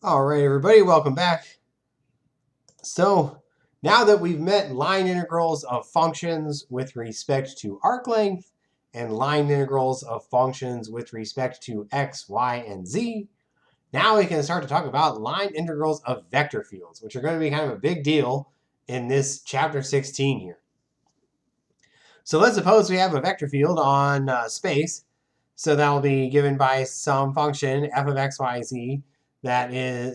All right, everybody, welcome back. So now that we've met line integrals of functions with respect to arc length and line integrals of functions with respect to x, y, and z, now we can start to talk about line integrals of vector fields, which are going to be kind of a big deal in this chapter 16 here. So let's suppose we have a vector field on space. So that will be given by some function f of x, y, z that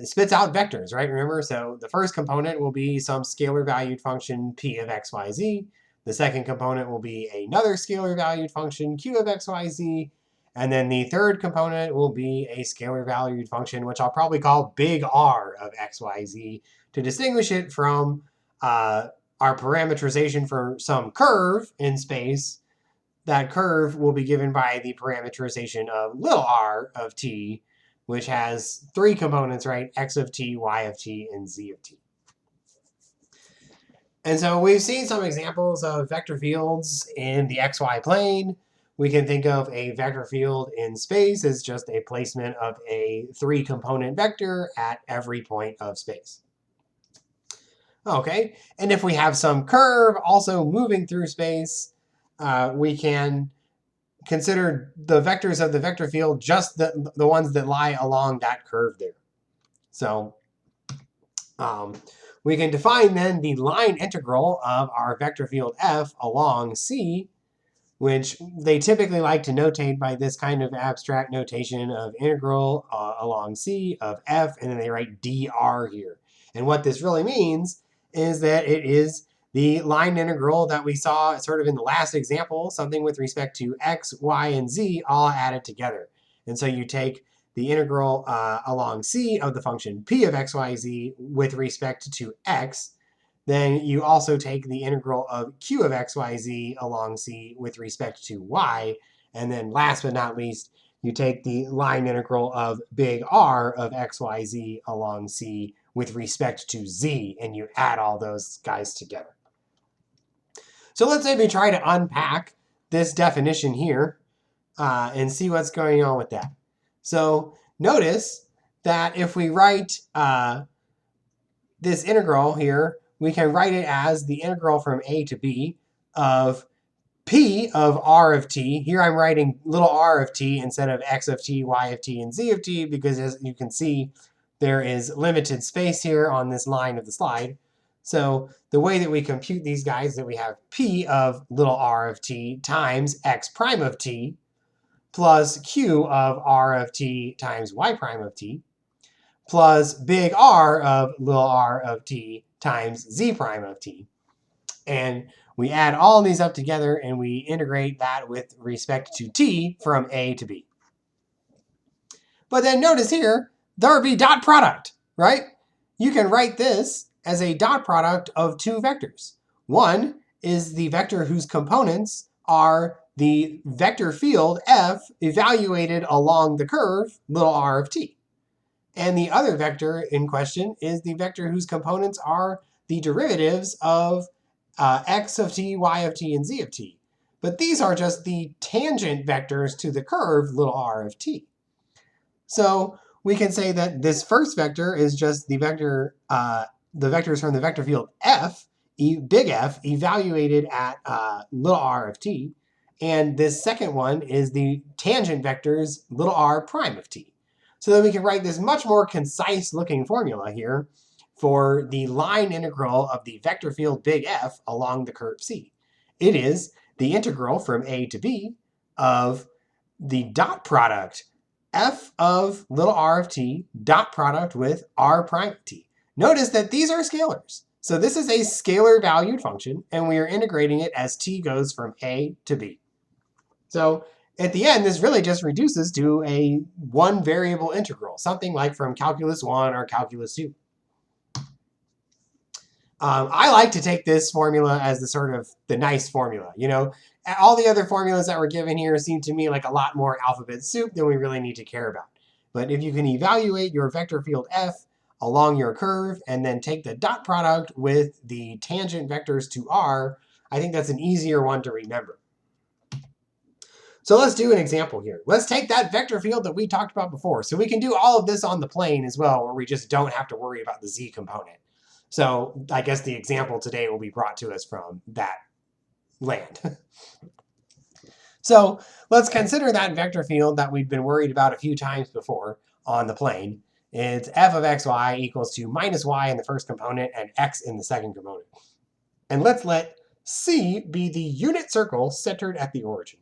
spits out vectors, right? Remember, so the first component will be some scalar valued function p of x, y, z. The second component will be another scalar valued function q of x, y, z. And then the third component will be a scalar valued function, which I'll probably call big R of x, y, z to distinguish it from our parameterization for some curve in space. That curve will be given by the parameterization of little r of t, which has three components, right? X of t, y of t, and z of t. And so we've seen some examples of vector fields in the xy plane. We can think of a vector field in space as just a placement of a three-component vector at every point of space. Okay, and if we have some curve also moving through space, we can consider the vectors of the vector field just the ones that lie along that curve there. So we can define then the line integral of our vector field f along C, which they typically like to notate by this kind of abstract notation of integral along C of f, and then they write dr here. And what this really means is that it is the line integral that we saw sort of in the last example, something with respect to x, y, and z all added together. And so you take the integral along C of the function p of x, y, z with respect to x. Then you also take the integral of q of x, y, z along C with respect to y. And then last but not least, you take the line integral of big R of x, y, z along C with respect to z, and you add all those guys together. So let's say we try to unpack this definition here and see what's going on with that. So notice that if we write this integral here, we can write it as the integral from a to b of p of r of t. Here I'm writing little r of t instead of x of t, y of t, and z of t, because as you can see, there is limited space here on this line of the slide. So the way that we compute these guys is that we have p of little r of t times x prime of t plus q of r of t times y prime of t plus big R of little r of t times z prime of t. And we add all these up together and we integrate that with respect to t from a to b. But then notice here, there would be dot product, right? You can write this as a dot product of two vectors. One is the vector whose components are the vector field f evaluated along the curve little r of t. And the other vector in question is the vector whose components are the derivatives of x of t, y of t, and z of t. But these are just the tangent vectors to the curve little r of t. So we can say that this first vector is just the vector, the vectors from the vector field f, big F, evaluated at little r of t. And this second one is the tangent vectors little r prime of t. So then we can write this much more concise looking formula here for the line integral of the vector field big F along the curve C. It is the integral from a to b of the dot product f of little r of t dot product with r prime of t. Notice that these are scalars. So this is a scalar valued function, and we are integrating it as t goes from a to b. So at the end, this really just reduces to a one variable integral, something like from calculus 1 or calculus 2. I like to take this formula as the sort of the nice formula. You know, all the other formulas that were given here seem to me like a lot more alphabet soup than we really need to care about. But if you can evaluate your vector field f along your curve and then take the dot product with the tangent vectors to r, I think that's an easier one to remember. So let's do an example here. Let's take that vector field that we talked about before. So we can do all of this on the plane as well, where we just don't have to worry about the z component. So I guess the example today will be brought to us from that land. So let's consider that vector field that we've been worried about a few times before on the plane. It's f of xy equals to minus y in the first component and x in the second component. And let's let C be the unit circle centered at the origin.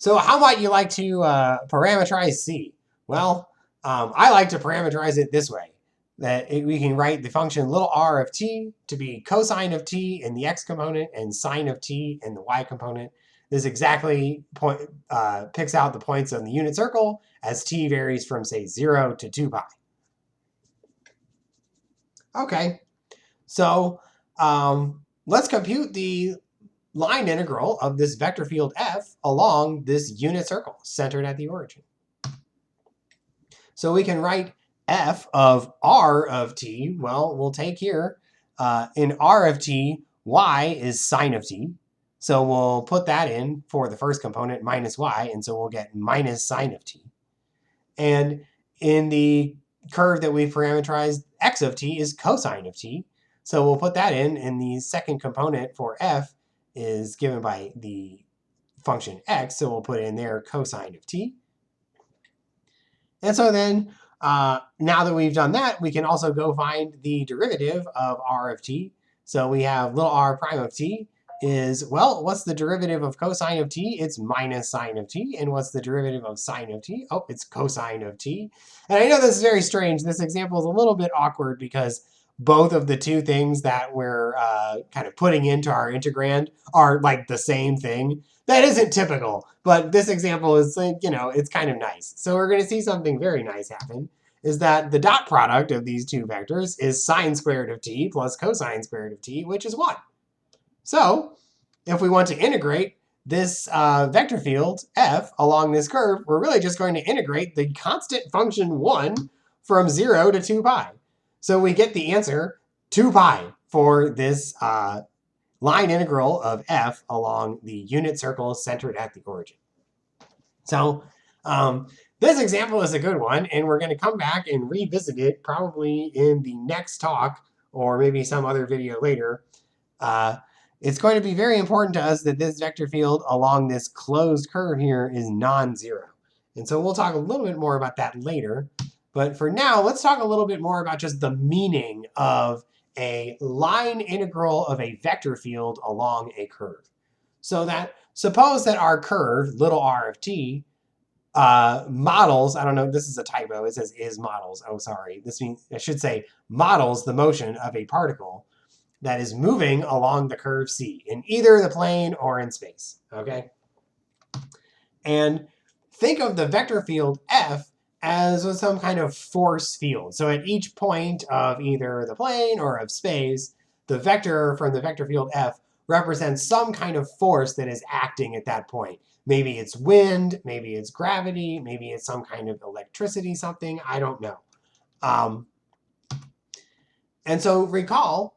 So how might you like to parameterize C? Well, I like to parameterize it this way. We can write the function little r of t to be cosine of t in the x component and sine of t in the y component. This exactly picks out the points on the unit circle as t varies from, say, 0 to 2 pi. Okay, so let's compute the line integral of this vector field f along this unit circle centered at the origin. So we can write f of r of t. Well, we'll take here, in r of t, y is sine of t. So we'll put that in for the first component, minus y, and so we'll get minus sine of t. And in the curve that we've parameterized, x of t is cosine of t. So we'll put that in the second component for f is given by the function x, so we'll put in there cosine of t. And so then, now that we've done that, we can also go find the derivative of r of t. So we have little r prime of t is, well, what's the derivative of cosine of t? It's minus sine of t. And what's the derivative of sine of t? Oh, it's cosine of t. And I know this is very strange. This example is a little bit awkward because both of the two things that we're kind of putting into our integrand are like the same thing. That isn't typical, but this example is, like, it's kind of nice. So we're going to see something very nice happen, is that the dot product of these two vectors is sine squared of t plus cosine squared of t, which is 1. So if we want to integrate this vector field f along this curve, we're really just going to integrate the constant function 1 from 0 to 2 pi. So we get the answer 2 pi for this line integral of f along the unit circle centered at the origin. So this example is a good one, and we're going to come back and revisit it probably in the next talk or maybe some other video later. It's going to be very important to us that this vector field along this closed curve here is non-zero. And so we'll talk a little bit more about that later. But for now, let's talk a little bit more about just the meaning of a line integral of a vector field along a curve. So that, suppose that our curve, little r of t, models, I don't know, this is a typo, it says is models, oh sorry, this means, I should say models the motion of a particle that is moving along the curve C in either the plane or in space, okay? And think of the vector field F as some kind of force field. So at each point of either the plane or of space, the vector from the vector field F represents some kind of force that is acting at that point. Maybe it's wind, maybe it's gravity, maybe it's some kind of electricity, something, I don't know. And so recall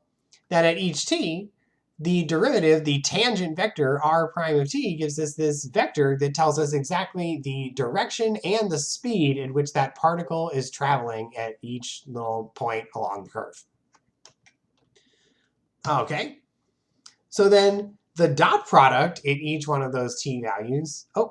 that at each t, the derivative, the tangent vector r prime of t, gives us this vector that tells us exactly the direction and the speed at which that particle is traveling at each little point along the curve. Okay, so then the dot product at each one of those t values, of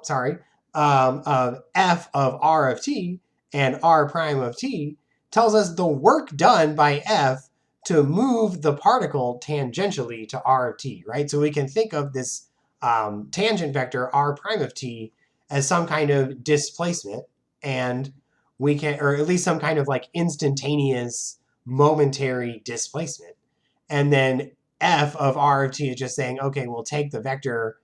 f of r of t and r prime of t tells us the work done by f to move the particle tangentially to r of t, right? So we can think of this tangent vector r prime of t as some kind of displacement, and we can, or at least some kind of like instantaneous momentary displacement. And then f of r of t is just saying, okay, we'll take the vector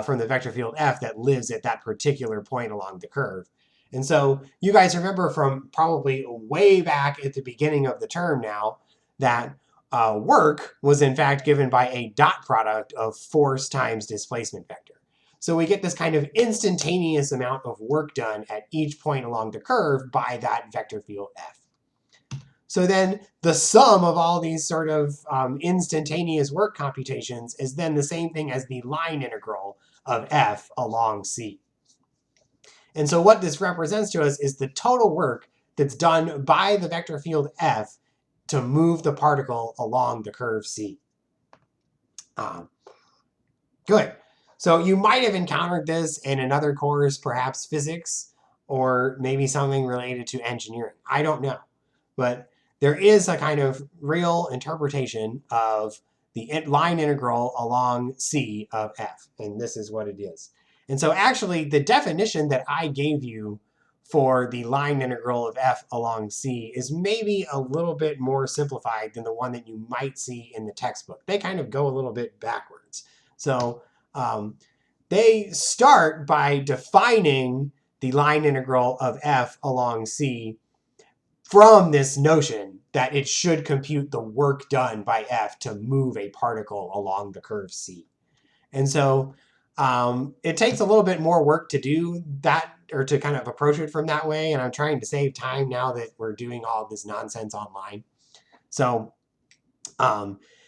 from the vector field f that lives at that particular point along the curve. And so you guys remember from probably way back at the beginning of the term now that work was in fact given by a dot product of force times displacement vector. So we get this kind of instantaneous amount of work done at each point along the curve by that vector field f. So then the sum of all these sort of instantaneous work computations is then the same thing as the line integral of f along C. And so what this represents to us is the total work that's done by the vector field f to move the particle along the curve C. Good. So you might have encountered this in another course, perhaps physics, or maybe something related to engineering. I don't know. But there is a kind of real interpretation of the line integral along C of f. And this is what it is. And so actually, the definition that I gave you for the line integral of f along C is maybe a little bit more simplified than the one that you might see in the textbook. They kind of go a little bit backwards. So they start by defining the line integral of f along C from this notion that it should compute the work done by f to move a particle along the curve C. And so it takes a little bit more work to do that, or to kind of approach it from that way. And I'm trying to save time now that we're doing all of this nonsense online. So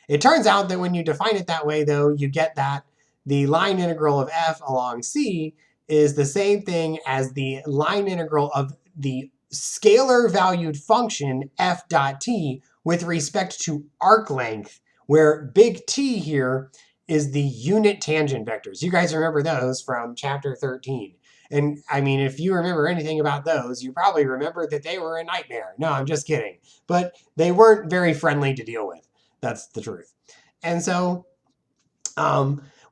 it turns out that when you define it that way, though, you get that the line integral of f along C is the same thing as the line integral of the scalar valued function f dot t with respect to arc length, where big T here is the unit tangent vectors. You guys remember those from chapter 13. And I mean, if you remember anything about those, you probably remember that they were a nightmare. No, I'm just kidding. But they weren't very friendly to deal with. That's the truth. And so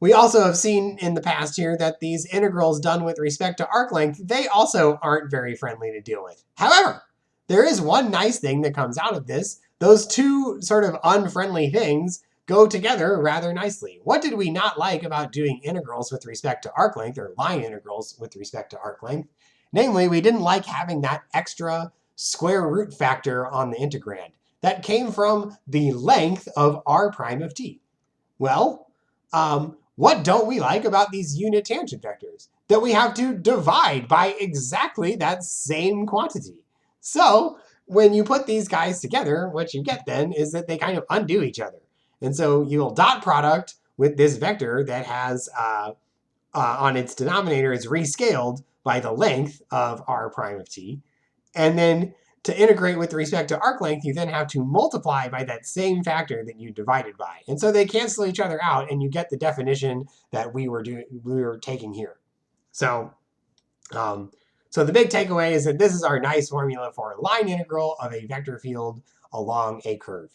we also have seen in the past here that these integrals done with respect to arc length, they also aren't very friendly to deal with. However, there is one nice thing that comes out of this. Those two sort of unfriendly things go together rather nicely. What did we not like about doing integrals with respect to arc length, or line integrals with respect to arc length? Namely, we didn't like having that extra square root factor on the integrand. That came from the length of r prime of t. Well, what don't we like about these unit tangent vectors? That we have to divide by exactly that same quantity. So when you put these guys together, what you get then is that they kind of undo each other. And so you'll dot product with this vector that has on its denominator is rescaled by the length of r prime of t. And then to integrate with respect to arc length, you then have to multiply by that same factor that you divided by. And so they cancel each other out, and you get the definition that we were taking here. So, so the big takeaway is that this is our nice formula for a line integral of a vector field along a curve.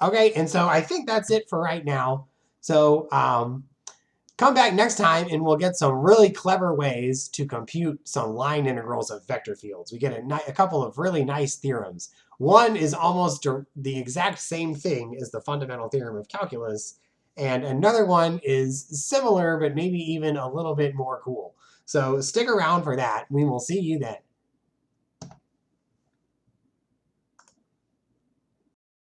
Okay, and so I think that's it for right now. So come back next time and we'll get some really clever ways to compute some line integrals of vector fields. We get a couple of really nice theorems. One is almost the exact same thing as the fundamental theorem of calculus, and another one is similar, but maybe even a little bit more cool. So stick around for that. We will see you then.